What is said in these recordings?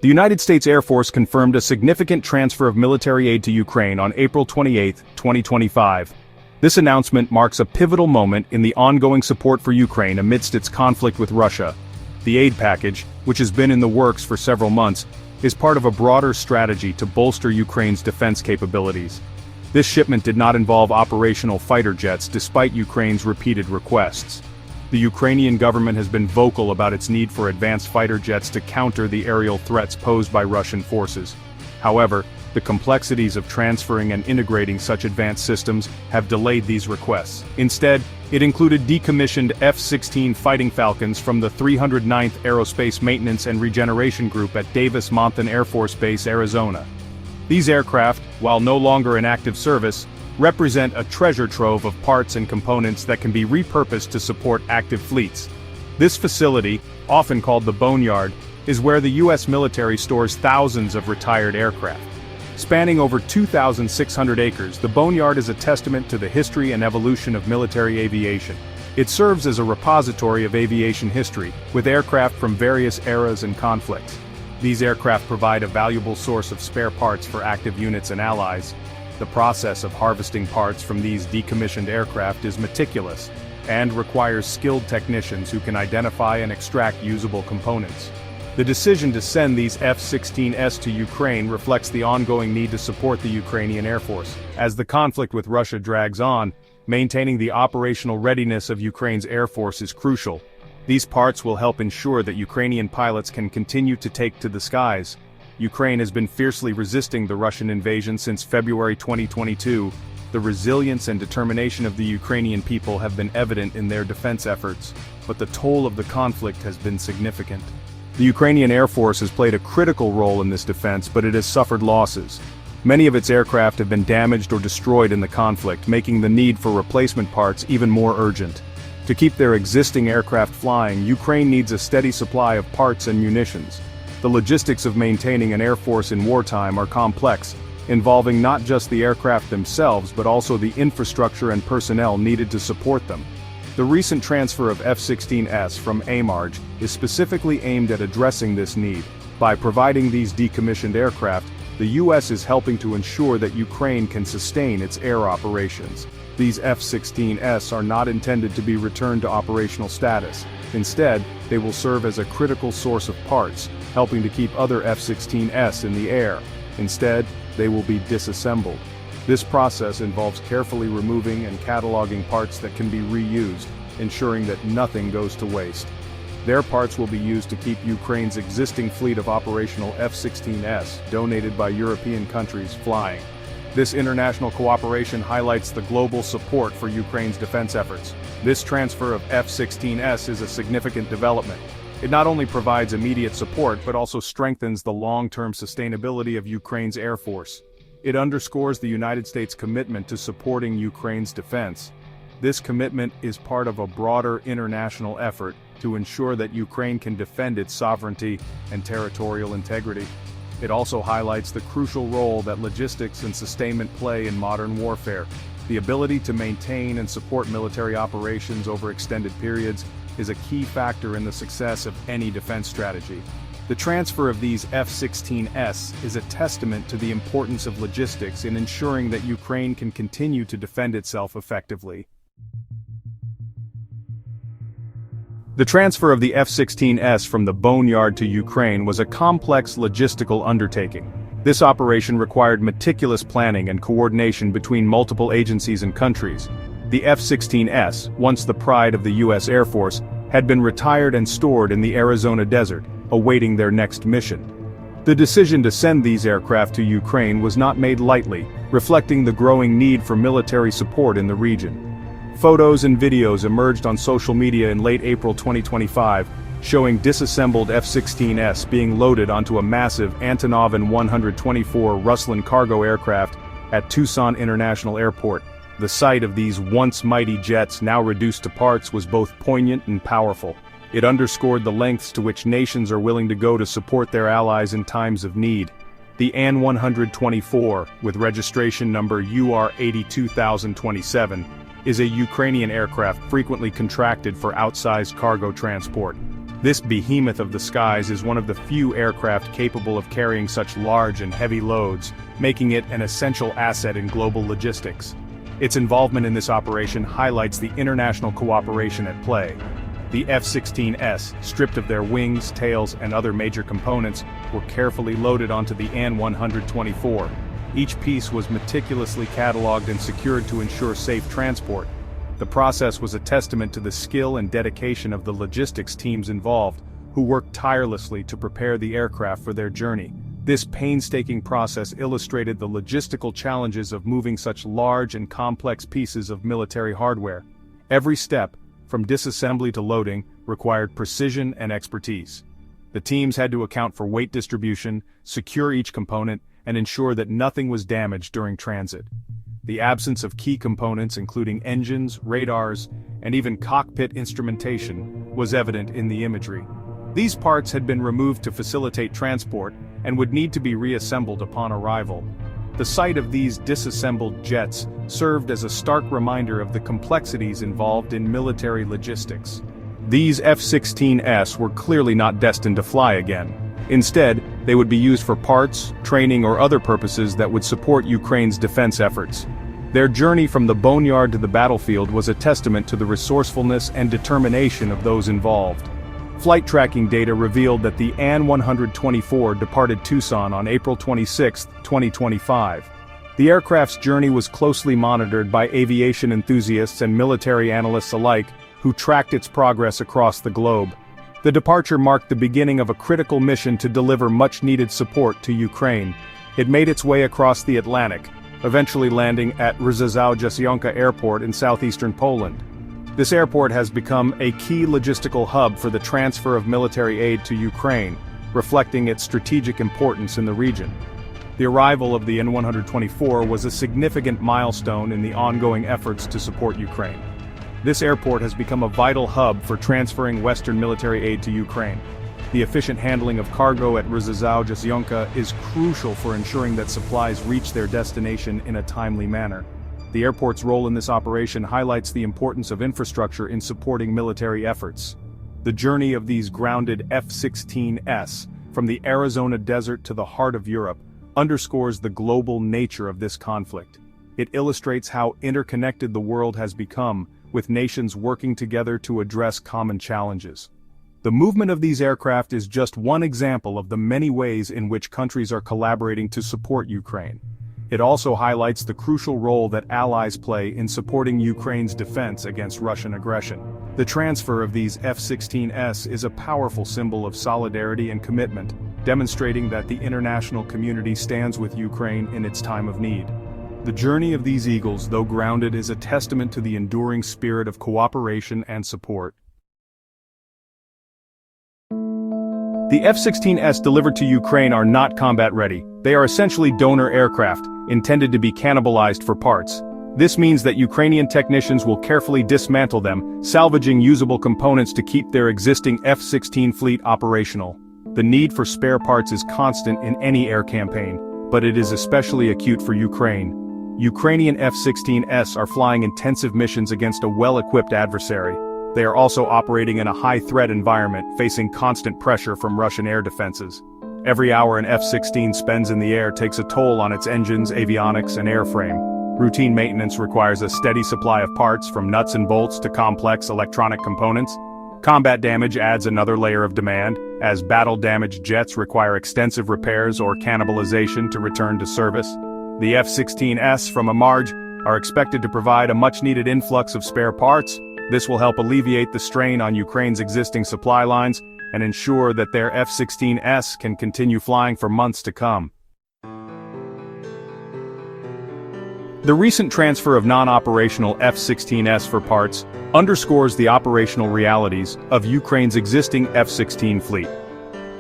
The United States Air Force confirmed a significant transfer of military aid to Ukraine on April 28, 2025. This announcement marks a pivotal moment in the ongoing support for Ukraine amidst its conflict with Russia. The aid package, which has been in the works for several months, is part of a broader strategy to bolster Ukraine's defense capabilities. This shipment did not involve operational fighter jets despite Ukraine's repeated requests. The Ukrainian government has been vocal about its need for advanced fighter jets to counter the aerial threats posed by Russian forces. However, the complexities of transferring and integrating such advanced systems have delayed these requests. Instead, it included decommissioned F-16 Fighting Falcons from the 309th Aerospace Maintenance and Regeneration Group at Davis-Monthan Air Force Base, Arizona. These aircraft, while no longer in active service, represent a treasure trove of parts and components that can be repurposed to support active fleets. This facility, often called the Boneyard, is where the U.S. military stores thousands of retired aircraft. Spanning over 2,600 acres, the Boneyard is a testament to the history and evolution of military aviation. It serves as a repository of aviation history, with aircraft from various eras and conflicts. These aircraft provide a valuable source of spare parts for active units and allies. The process of harvesting parts from these decommissioned aircraft is meticulous, and requires skilled technicians who can identify and extract usable components. The decision to send these F-16s to Ukraine reflects the ongoing need to support the Ukrainian Air Force. As the conflict with Russia drags on, maintaining the operational readiness of Ukraine's Air Force is crucial. These parts will help ensure that Ukrainian pilots can continue to take to the skies. Ukraine has been fiercely resisting the Russian invasion since February 2022. The resilience and determination of the Ukrainian people have been evident in their defense efforts, but the toll of the conflict has been significant. The Ukrainian Air Force has played a critical role in this defense, but it has suffered losses. Many of its aircraft have been damaged or destroyed in the conflict, making the need for replacement parts even more urgent. To keep their existing aircraft flying, Ukraine needs a steady supply of parts and munitions. The logistics of maintaining an air force in wartime are complex, involving not just the aircraft themselves but also the infrastructure and personnel needed to support them. The recent transfer of F-16s from AMARJ is specifically aimed at addressing this need. By providing these decommissioned aircraft, the U.S. is helping to ensure that Ukraine can sustain its air operations. These F-16s are not intended to be returned to operational status. Instead, they will serve as a critical source of parts, helping to keep other F-16s in the air. Instead, they will be disassembled. This process involves carefully removing and cataloging parts that can be reused, ensuring that nothing goes to waste. Their parts will be used to keep Ukraine's existing fleet of operational F-16s, donated by European countries, flying. This international cooperation highlights the global support for Ukraine's defense efforts. This transfer of F-16s is a significant development. It not only provides immediate support but also strengthens the long-term sustainability of Ukraine's Air Force. It underscores the United States' commitment to supporting Ukraine's defense. This commitment is part of a broader international effort to ensure that Ukraine can defend its sovereignty and territorial integrity. It also highlights the crucial role that logistics and sustainment play in modern warfare. The ability to maintain and support military operations over extended periods is a key factor in the success of any defense strategy. The transfer of these F-16s is a testament to the importance of logistics in ensuring that Ukraine can continue to defend itself effectively. The transfer of the F-16s from the Boneyard to Ukraine was a complex logistical undertaking. This operation required meticulous planning and coordination between multiple agencies and countries. The F-16s, once the pride of the U.S. Air Force, had been retired and stored in the Arizona desert, awaiting their next mission. The decision to send these aircraft to Ukraine was not made lightly, reflecting the growing need for military support in the region. Photos and videos emerged on social media in late April 2025, showing disassembled F-16s being loaded onto a massive Antonov An-124 Ruslan cargo aircraft at Tucson International Airport. The sight of these once mighty jets now reduced to parts was both poignant and powerful. It underscored the lengths to which nations are willing to go to support their allies in times of need. The An-124, with registration number UR82027, is a Ukrainian aircraft frequently contracted for outsized cargo transport. This behemoth of the skies is one of the few aircraft capable of carrying such large and heavy loads, making it an essential asset in global logistics. Its involvement in this operation highlights the international cooperation at play. The F-16s, stripped of their wings, tails, and other major components, were carefully loaded onto the AN-124. Each piece was meticulously catalogued and secured to ensure safe transport. The process was a testament to the skill and dedication of the logistics teams involved, who worked tirelessly to prepare the aircraft for their journey. This painstaking process illustrated the logistical challenges of moving such large and complex pieces of military hardware. Every step, from disassembly to loading, required precision and expertise. The teams had to account for weight distribution, secure each component, and ensure that nothing was damaged during transit. The absence of key components including engines, radars, and even cockpit instrumentation was evident in the imagery. These parts had been removed to facilitate transport and would need to be reassembled upon arrival. The sight of these disassembled jets served as a stark reminder of the complexities involved in military logistics. These F-16s were clearly not destined to fly again. Instead, they would be used for parts, training, or other purposes that would support Ukraine's defense efforts. Their journey from the Boneyard to the battlefield was a testament to the resourcefulness and determination of those involved. Flight tracking data revealed that the AN-124 departed Tucson on April 26, 2025. The aircraft's journey was closely monitored by aviation enthusiasts and military analysts alike, who tracked its progress across the globe. The departure marked the beginning of a critical mission to deliver much-needed support to Ukraine. It made its way across the Atlantic, eventually landing at Rzeszów Airport in southeastern Poland. This airport has become a key logistical hub for the transfer of military aid to Ukraine, reflecting its strategic importance in the region. The arrival of the N-124 was a significant milestone in the ongoing efforts to support Ukraine. This airport has become a vital hub for transferring Western military aid to Ukraine. The efficient handling of cargo at Rzeszów is crucial for ensuring that supplies reach their destination in a timely manner. The airport's role in this operation highlights the importance of infrastructure in supporting military efforts. The journey of these grounded F-16s, from the Arizona desert to the heart of Europe, underscores the global nature of this conflict. It illustrates how interconnected the world has become, with nations working together to address common challenges. The movement of these aircraft is just one example of the many ways in which countries are collaborating to support Ukraine. It also highlights the crucial role that allies play in supporting Ukraine's defense against Russian aggression. The transfer of these F-16s is a powerful symbol of solidarity and commitment, demonstrating that the international community stands with Ukraine in its time of need. The journey of these Eagles, though grounded, is a testament to the enduring spirit of cooperation and support. The F-16s delivered to Ukraine are not combat-ready. They are essentially donor aircraft, intended to be cannibalized for parts. This means that Ukrainian technicians will carefully dismantle them, salvaging usable components to keep their existing F-16 fleet operational. The need for spare parts is constant in any air campaign, but it is especially acute for Ukraine. Ukrainian F-16s are flying intensive missions against a well-equipped adversary. They are also operating in a high-threat environment, facing constant pressure from Russian air defenses. Every hour an F-16 spends in the air takes a toll on its engines, avionics, and airframe. Routine maintenance requires a steady supply of parts, from nuts and bolts to complex electronic components. Combat damage adds another layer of demand, as battle-damaged jets require extensive repairs or cannibalization to return to service. The F-16s from Mirand are expected to provide a much-needed influx of spare parts. This will help alleviate the strain on Ukraine's existing supply lines and ensure that their F-16s can continue flying for months to come. The recent transfer of non-operational F-16s for parts underscores the operational realities of Ukraine's existing F-16 fleet.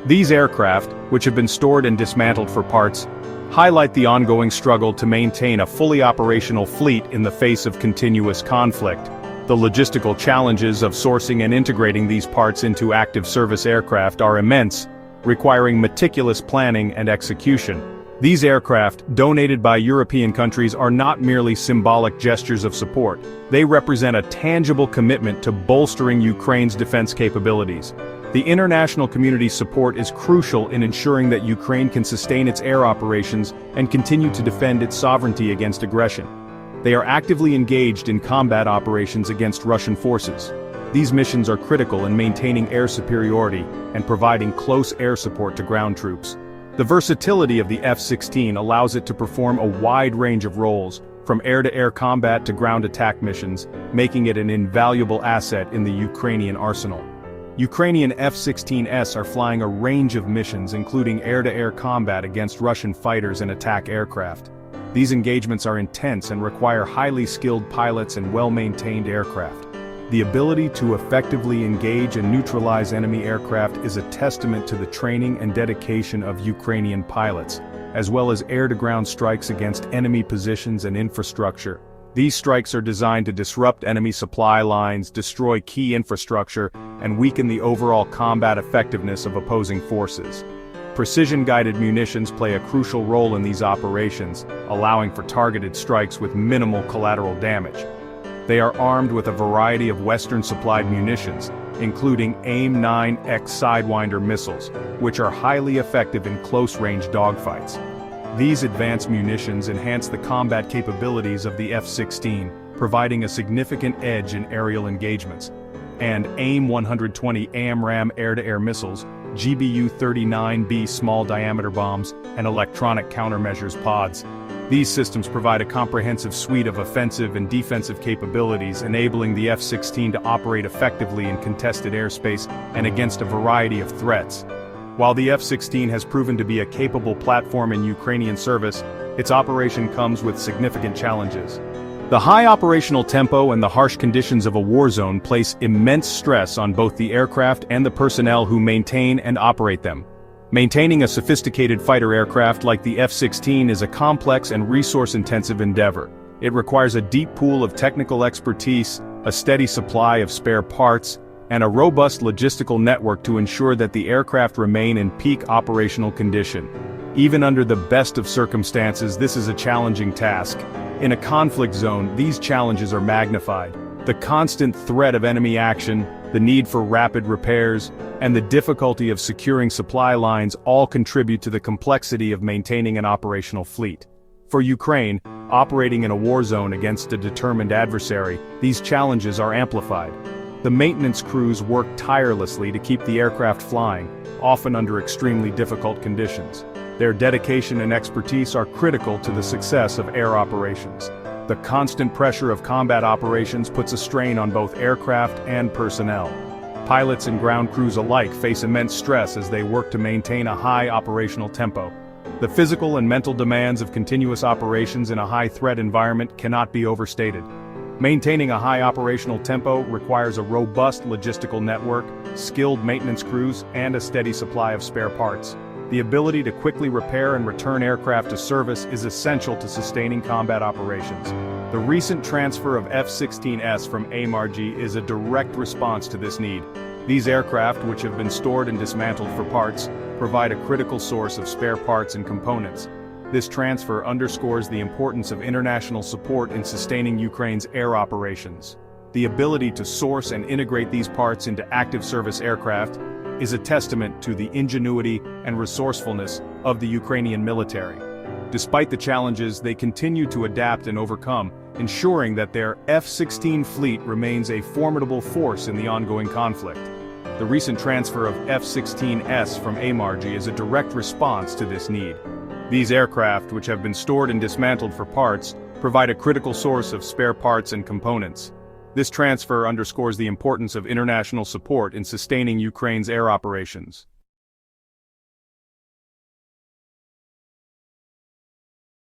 These aircraft, which have been stored and dismantled for parts, highlight the ongoing struggle to maintain a fully operational fleet in the face of continuous conflict. The logistical challenges of sourcing and integrating these parts into active service aircraft are immense, requiring meticulous planning and execution. These aircraft, donated by European countries, are not merely symbolic gestures of support. They represent a tangible commitment to bolstering Ukraine's defense capabilities. The international community's support is crucial in ensuring that Ukraine can sustain its air operations and continue to defend its sovereignty against aggression. They are actively engaged in combat operations against Russian forces. These missions are critical in maintaining air superiority and providing close air support to ground troops. The versatility of the F-16 allows it to perform a wide range of roles, from air-to-air combat to ground attack missions, making it an invaluable asset in the Ukrainian arsenal. Ukrainian F-16s are flying a range of missions including air-to-air combat against Russian fighters and attack aircraft. These engagements are intense and require highly skilled pilots and well-maintained aircraft. The ability to effectively engage and neutralize enemy aircraft is a testament to the training and dedication of Ukrainian pilots, as well as air-to-ground strikes against enemy positions and infrastructure. These strikes are designed to disrupt enemy supply lines, destroy key infrastructure, and weaken the overall combat effectiveness of opposing forces. Precision-guided munitions play a crucial role in these operations, allowing for targeted strikes with minimal collateral damage. They are armed with a variety of Western-supplied munitions, including AIM-9X Sidewinder missiles, which are highly effective in close-range dogfights. These advanced munitions enhance the combat capabilities of the F-16, providing a significant edge in aerial engagements. And AIM-120 AMRAAM air-to-air missiles, GBU-39B small-diameter bombs, and electronic countermeasures pods. These systems provide a comprehensive suite of offensive and defensive capabilities, enabling the F-16 to operate effectively in contested airspace and against a variety of threats. While the F-16 has proven to be a capable platform in Ukrainian service, its operation comes with significant challenges. The high operational tempo and the harsh conditions of a war zone place immense stress on both the aircraft and the personnel who maintain and operate them. Maintaining a sophisticated fighter aircraft like the F-16 is a complex and resource-intensive endeavor. It requires a deep pool of technical expertise, a steady supply of spare parts, and a robust logistical network to ensure that the aircraft remain in peak operational condition. Even under the best of circumstances, this is a challenging task. In a conflict zone, these challenges are magnified. The constant threat of enemy action, the need for rapid repairs, and the difficulty of securing supply lines all contribute to the complexity of maintaining an operational fleet. For Ukraine, operating in a war zone against a determined adversary, these challenges are amplified. The maintenance crews work tirelessly to keep the aircraft flying, often under extremely difficult conditions. Their dedication and expertise are critical to the success of air operations. The constant pressure of combat operations puts a strain on both aircraft and personnel. Pilots and ground crews alike face immense stress as they work to maintain a high operational tempo. The physical and mental demands of continuous operations in a high-threat environment cannot be overstated. Maintaining a high operational tempo requires a robust logistical network, skilled maintenance crews, and a steady supply of spare parts. The ability to quickly repair and return aircraft to service is essential to sustaining combat operations. The recent transfer of F-16s from AMRG is a direct response to this need. These aircraft, which have been stored and dismantled for parts, provide a critical source of spare parts and components. This transfer underscores the importance of international support in sustaining Ukraine's air operations. The ability to source and integrate these parts into active service aircraft is a testament to the ingenuity and resourcefulness of the Ukrainian military. Despite the challenges, they continue to adapt and overcome, ensuring that their F-16 fleet remains a formidable force in the ongoing conflict. The recent transfer of F-16s from AMRG is a direct response to this need. These aircraft, which have been stored and dismantled for parts, provide a critical source of spare parts and components. This transfer underscores the importance of international support in sustaining Ukraine's air operations.